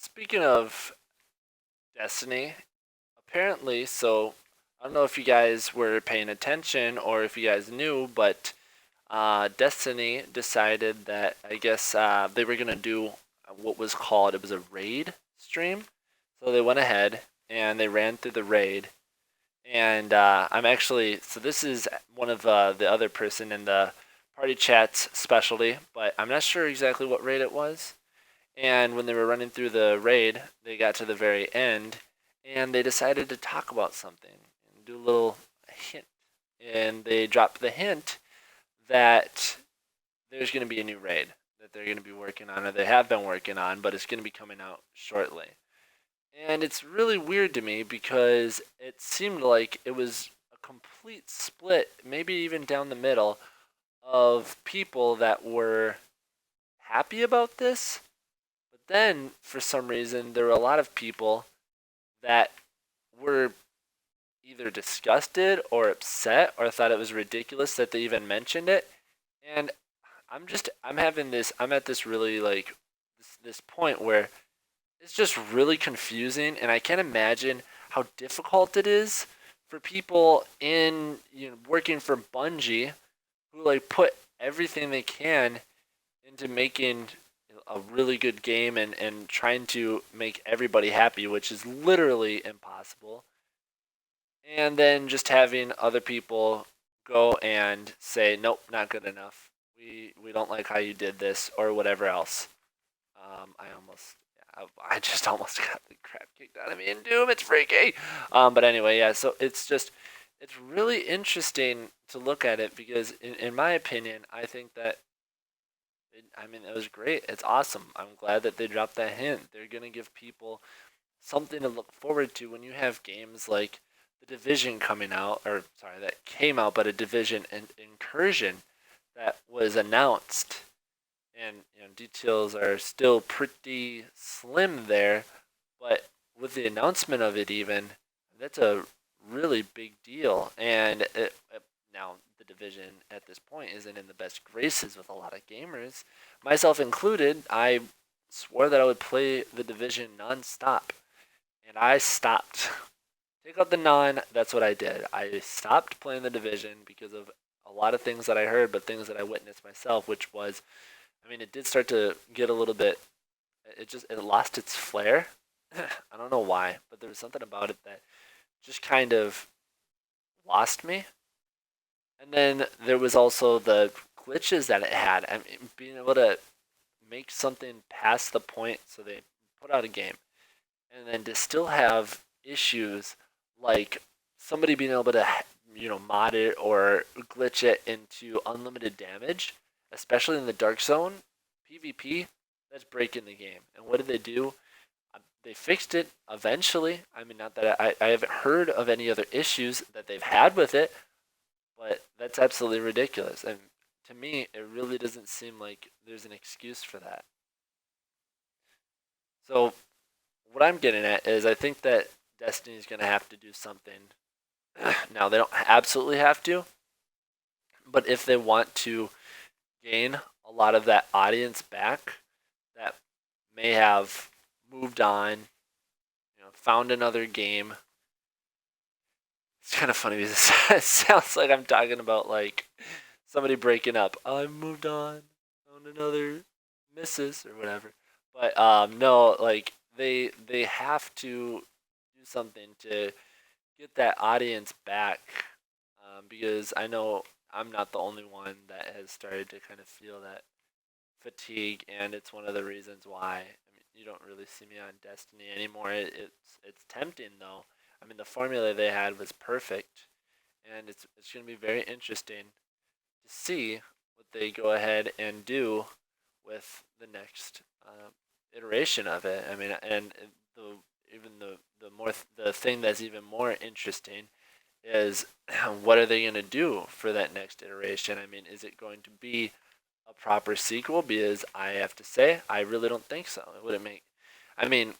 Speaking of Destiny, apparently, so I don't know if you guys were paying attention or if you guys knew, but Destiny decided that I guess they were gonna do what was called, it was a raid stream. So they went ahead and they ran through the raid, and I'm actually, so this is one of the other person in the party chat's specialty, but I'm not sure exactly what raid it was. And when they were running through the raid, they got to the very end, and they decided to talk about something and do a little hint. And they dropped the hint that there's going to be a new raid that they're going to be working on, or they have been working on, but it's going to be coming out shortly. And it's really weird to me because it seemed like it was a complete split, maybe even down the middle, of people that were happy about this. But then, for some reason, there were a lot of people that were either disgusted or upset or thought it was ridiculous that they even mentioned it. And I'm at this really like this point where it's just really confusing, and I can't imagine how difficult it is for people in working for Bungie who like put everything they can into making a really good game and trying to make everybody happy, which is literally impossible. And then just having other people go and say, nope, not good enough. We don't like how you did this or whatever else. I just almost got the crap kicked out of me in Doom. It's freaky. But anyway, yeah. So it's really interesting to look at it because in my opinion, I think that it was great. It's awesome. I'm glad that they dropped that hint. They're gonna give people something to look forward to when you have games like the Division coming out, or sorry, that came out, but a Division and Incursion that was announced, and details are still pretty slim there, but with the announcement of it, even that's a really big deal, and now the Division at this point isn't in the best graces with a lot of gamers, myself included. I swore that I would play the Division nonstop, and I stopped. Take out the non, that's what I did. I stopped playing the Division because of a lot of things that I heard, but things that I witnessed myself, which was, it did start to get a little bit, it lost its flair. I don't know why, but there was something about it that just kind of lost me. And then there was also the glitches that it had. Being able to make something past the point, so they put out a game, and then to still have issues like somebody being able to mod it or glitch it into unlimited damage, especially in the dark zone PvP. That's breaking the game. And what did they do? They fixed it eventually. Not that I haven't heard of any other issues that they've had with it, but that's absolutely ridiculous. And to me, it really doesn't seem like there's an excuse for that. So what I'm getting at is I think that Destiny's going to have to do something. Now, they don't absolutely have to, but if they want to gain a lot of that audience back that may have moved on, found another game. It's kind of funny because it sounds like I'm talking about like somebody breaking up. I moved on, found another missus or whatever. But no, like they have to do something to get that audience back, because I know I'm not the only one that has started to kind of feel that fatigue, and it's one of the reasons why. You don't really see me on Destiny anymore. It's tempting though. The formula they had was perfect, and it's going to be very interesting to see what they go ahead and do with the next iteration of it. And the even the thing that's even more interesting is what are they going to do for that next iteration? Is it going to be a proper sequel? Because I have to say, I really don't think so. It wouldn't make. I mean,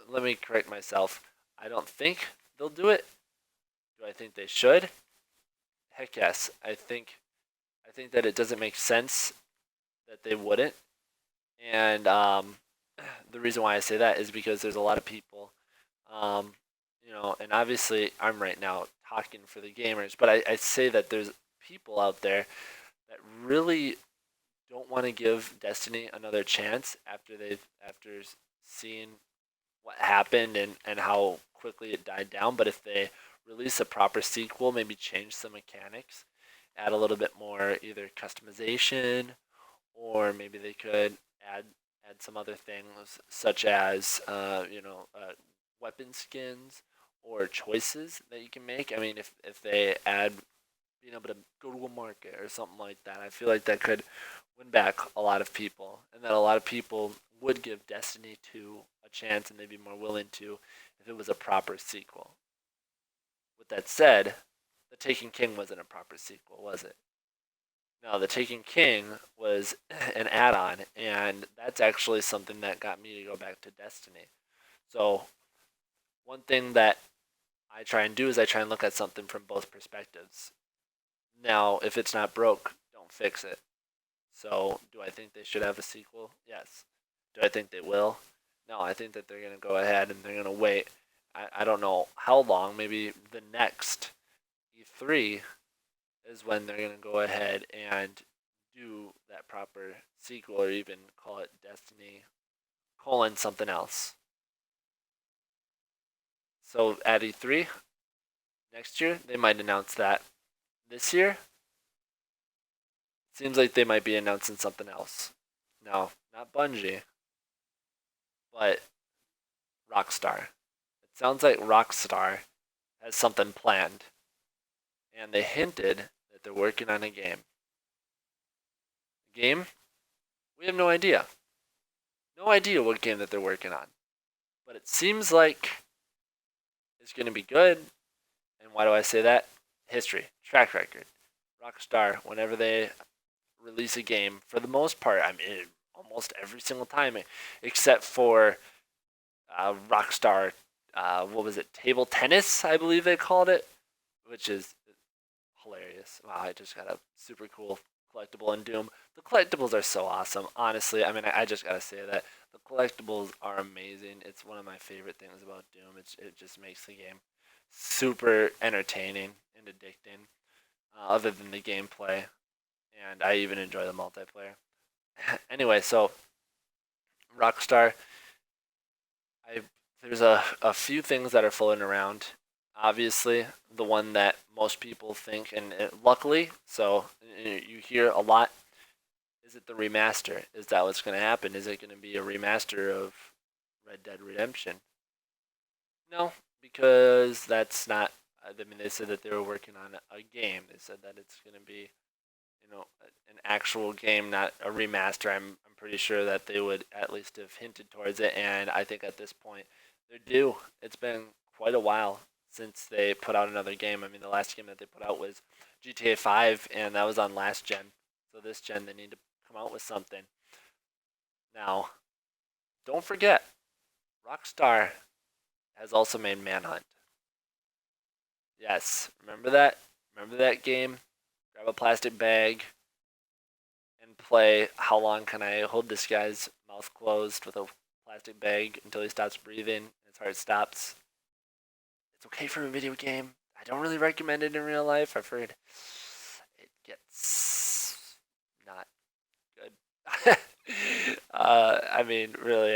let me correct myself. I don't think they'll do it. Do I think they should? Heck yes. I think that it doesn't make sense that they wouldn't. And the reason why I say that is because there's a lot of people, um, and obviously I'm right now talking for the gamers, but I say that there's people out there that really don't want to give Destiny another chance after seeing what happened and how quickly it died down. But if they release a proper sequel, maybe change some mechanics, add a little bit more either customization, or maybe they could add add some other things such as weapon skins or choices that you can make. I mean, if they add being able to go to a market or something like that, I feel like that could win back a lot of people, and that a lot of people would give Destiny 2 a chance, and they'd be more willing to if it was a proper sequel. With that said, The Taken King wasn't a proper sequel, was it? No, The Taken King was an add-on, and that's actually something that got me to go back to Destiny. So one thing that I try and do is I try and look at something from both perspectives. Now, if it's not broke, don't fix it. So, do I think they should have a sequel? Yes. Do I think they will? No, I think that they're going to go ahead and they're going to wait. I don't know how long, maybe the next E3 is when they're going to go ahead and do that proper sequel or even call it Destiny colon something else. So at E3 next year, they might announce that. This year, seems like they might be announcing something else. No, not Bungie, but Rockstar. It sounds like Rockstar has something planned, and they hinted that they're working on a game. A game? We have no idea. No idea what game that they're working on. But it seems like it's going to be good. And why do I say that? History, track record. Rockstar, whenever they release a game, for the most part, I mean, almost every single time, except for Rockstar, what was it, table tennis, I believe they called it, which is hilarious. Wow, I just got a super cool collectible in Doom. The collectibles are so awesome, honestly. I mean, I just gotta say that the collectibles are amazing. It's one of my favorite things about Doom. It just makes the game super entertaining and addicting, other than the gameplay, and I even enjoy the multiplayer. Anyway, so Rockstar, I there's a few things that are floating around. Obviously, the one that most people think, and luckily, so you hear a lot. Is it the remaster? Is that what's going to happen? Is it going to be a remaster of Red Dead Redemption? No, because that's not. I mean, they said that they were working on a game. They said that it's going to be, an actual game, not a remaster. I'm pretty sure that they would at least have hinted towards it, and I think at this point they're due. It's been quite a while since they put out another game. I mean, the last game that they put out was GTA 5, and that was on last gen. So this gen, they need to come out with something. Now, don't forget, Rockstar has also made Manhunt. Yes, remember that? Remember that game? Grab a plastic bag and play how long can I hold this guy's mouth closed with a plastic bag until he stops breathing and his heart stops. It's okay for a video game. I don't really recommend it in real life. I've heard it gets not good. I mean, really,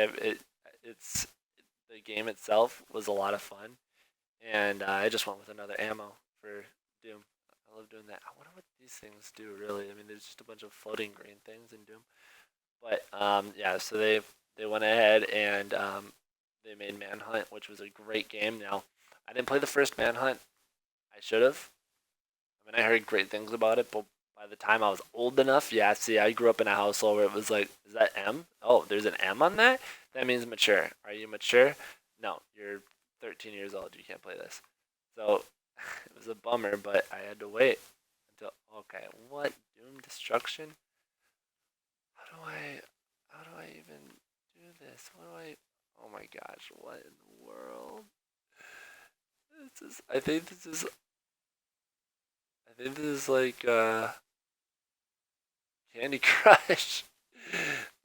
it's the game itself was a lot of fun, and I just went with another ammo for Doom. I love doing that. I wonder what these things do, really. I mean, there's just a bunch of floating green things in Doom. But yeah, so they went ahead and they made Manhunt, which was a great game. Now, I didn't play the first Manhunt. I should have. I mean, I heard great things about it, but by the time I was old enough, yeah, see, I grew up in a household where it was like, is that M? Oh, there's an M on that? That means mature. Are you mature? No, you're 13 years old. You can't play this. So it was a bummer, but I had to wait until, okay, what? Doom Destruction? How do I, how do I even do this? What do I, oh my gosh, what in the world? This is, I think this is like, Candy Crush.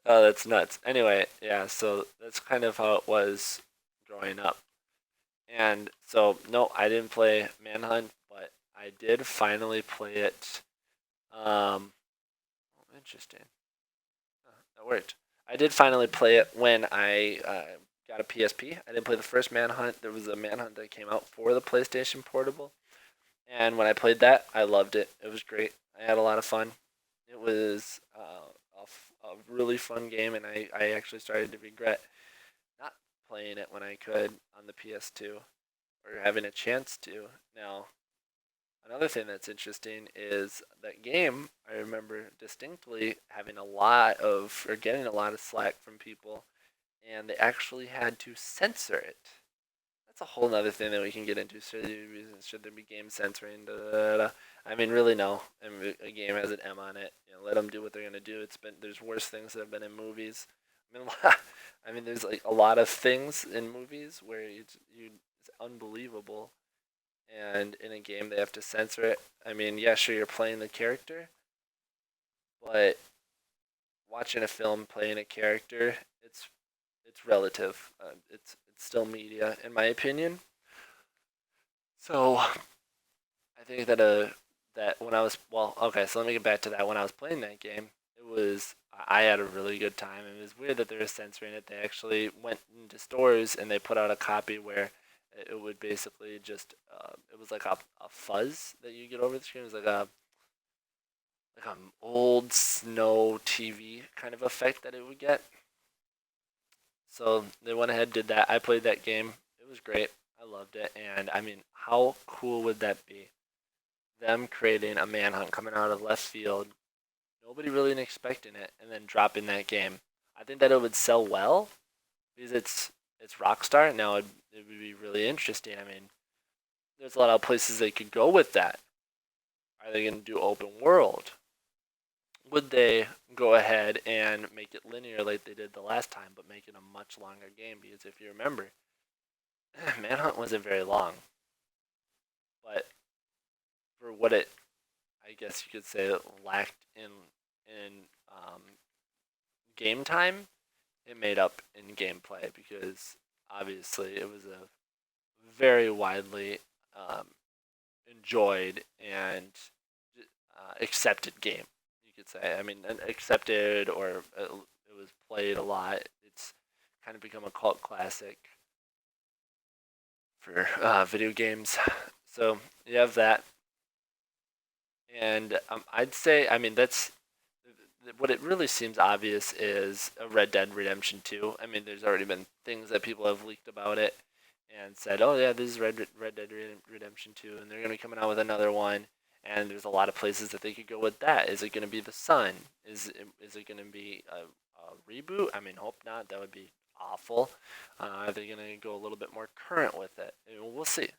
Oh, that's nuts. Anyway, yeah, so that's kind of how it was growing up. And so, no, I didn't play Manhunt, but I did finally play it. Interesting. That worked. I did finally play it when I got a PSP. I didn't play the first Manhunt. There was a Manhunt that came out for the PlayStation Portable. And when I played that, I loved it. It was great. I had a lot of fun. It was a really fun game, and I actually started to regret not playing it when I could on the PS2 or having a chance to. Now, another thing that's interesting is that game, I remember distinctly having a lot of, or getting a lot of slack from people, and they actually had to censor it. That's a whole other thing that we can get into. Should there be game censoring? Da, da, da. I mean, really, no. I mean, a game has an M on it. Let them do what they're gonna do. There's worse things that have been in movies. I mean, I mean, there's like a lot of things in movies where it's unbelievable, and in a game they have to censor it. I mean, yeah, sure, you're playing the character, but watching a film playing a character, it's relative. It's still media, in my opinion. So I think that when I was okay, so let me get back to that. When I was playing that game, it was I had a really good time. It was weird that they were censoring it. They actually went into stores and they put out a copy where it would basically just it was like a fuzz that you get over the screen. It was like an old snow TV kind of effect that it would get. So they went ahead and did that. I played that game. It was great. I loved it. And I mean, how cool would that be? Them creating a manhunt coming out of left field, nobody really expecting it, and then dropping that game. I think that it would sell well because it's Rockstar. Now it would be really interesting. I mean, there's a lot of places they could go with that. Are they going to do open world? Would they go ahead and make it linear like they did the last time, but make it a much longer game? Because if you remember, Manhunt wasn't very long, but for what it, I guess you could say, lacked in game time, it made up in gameplay because obviously it was a very widely um, enjoyed and accepted game. You could say. I mean, accepted or it was played a lot. It's kind of become a cult classic for video games. So you have that, and I'd say, I mean, that's what it really seems obvious is a Red Dead Redemption 2. I mean, there's already been things that people have leaked about it and said, "Oh yeah, this is Red Dead Redemption 2," and they're gonna be coming out with another one. And there's a lot of places that they could go with that. Is it gonna be the Sun? Is it gonna be a reboot? I mean, hope not. That would be awful. Are they gonna go a little bit more current with it? We'll see.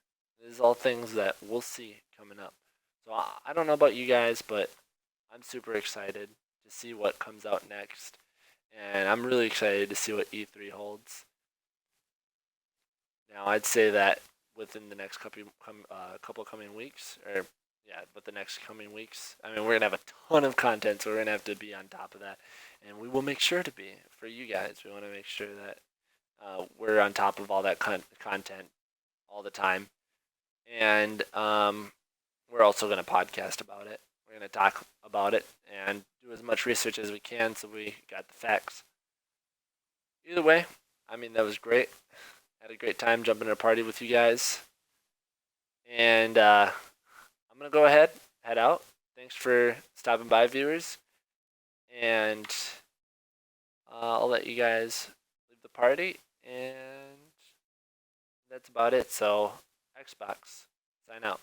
These is all things that we'll see coming up. So I don't know about you guys, but I'm super excited to see what comes out next, and I'm really excited to see what E3 holds. Now, I'd say that within the next couple coming weeks, or yeah, but the next coming weeks, I mean, we're gonna have a ton of content, so we're gonna have to be on top of that, and we will make sure to be for you guys. We want to make sure that we're on top of all that content all the time, and we're also gonna podcast about it. We're gonna talk about it and do as much research as we can, so we got the facts. Either way, I mean, that was great. Had a great time jumping in a party with you guys. And I'm going to go ahead, head out. Thanks for stopping by, viewers. And I'll let you guys leave the party. And that's about it. So, Xbox, sign out.